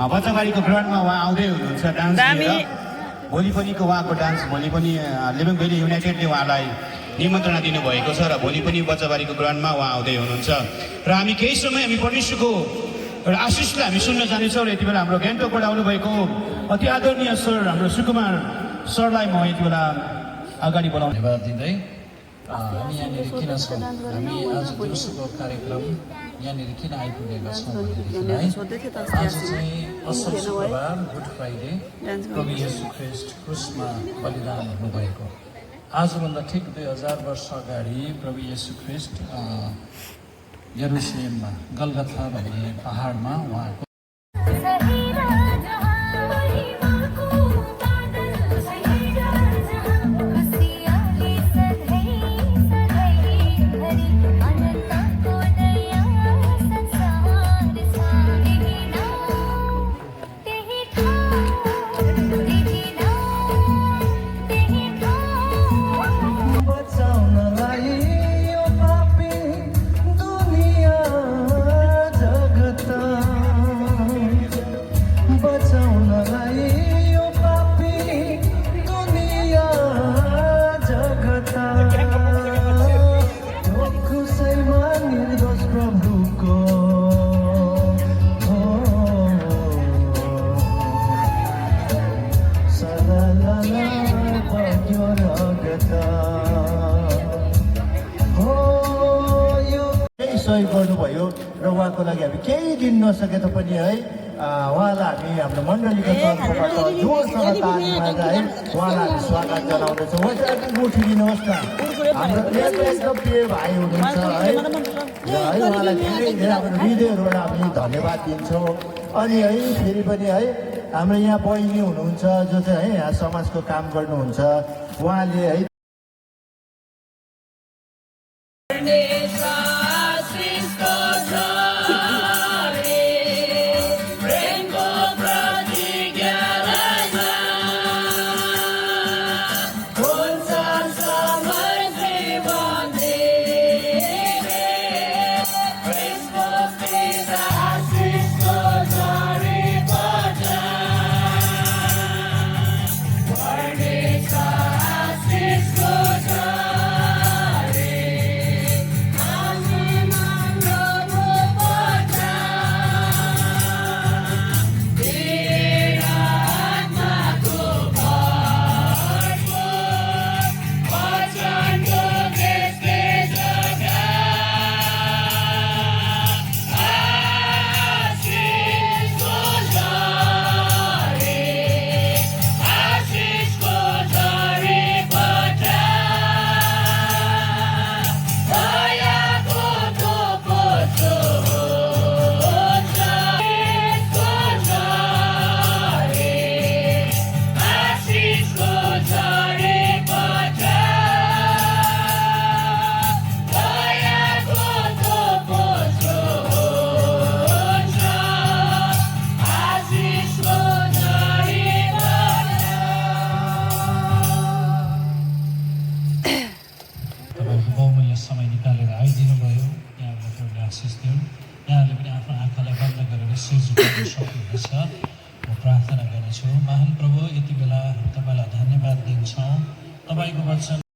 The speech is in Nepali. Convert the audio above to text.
बच्चाबारीको ग्राउन्डमा उहाँ आउँदै हुनुहुन्छ डान्स लिएर भोलि पनिको उहाँको डान्स भोलि पनि लिभिङ भेली युनाइटेडले उहाँलाई निमन्त्रणा दिनुभएको छ र भोलि पनि बच्चाबारीको ग्राउन्डमा उहाँ आउँदै हुनुहुन्छ र हामी केही समय हामी परमेश्वरको एउटा आशिषलाई हामी सुन्न जानेछौँ र यति बेला हाम्रो गान्तोकबाट आउनुभएको अति आदरणीय सर हाम्रो सुकुमार सरलाई म यति बेला अगाडि बोलाउन धन्यवाद दिँदै हामी यहाँनिर किन छौँ हामी आज दिउँसोको कार्यक्रम यहाँनिर किन आइपुगेका छौँ भनेदेखिलाई आज चाहिँ असल शुक्रबार गुड फ्राइडे प्रभु येशू ख्रीष्ट क्रुसमा बलिदान हुनुभएको आजभन्दा ठिक 2000 वर्ष अगाडि प्रभु येशू ख्रीष्ट यरुशलेममा गलगथा भन्ने पहाडमा उहाँको सहयोग गर्नुभयो र उहाँको लागि हामी केही दिन नसके तापनि है उहाँलाई हामी हाम्रो मण्डलीको तर्फबाट जोरसँग ताली मारेर है उहाँलाई हामी स्वागत जनाउँदैछौँ उहाँलाई उठिदिनुहोस् न हाम्रो एकदम प्रिय भाइ हुनुहुन्छ है उहाँलाई धेरै धेरै हाम्रो हृदयहरूबाट हामी धन्यवाद दिन्छौँ अनि है फेरि पनि है हाम्रो यहाँ बहिनी हुनुहुन्छ जो चाहिँ है यहाँ समाजको काम गर्नुहुन्छ उहाँले है आशिष दिउन्। यहाँहरूले पनि आफ्नो आँखालाई बन्द गरेर शिर झुकाउन सक्नुहुनेछ। म प्रार्थना गर्नेछु। महान प्रभु, यति बेला तपाईँलाई धन्यवाद दिन्छौँ। तपाईँको वचन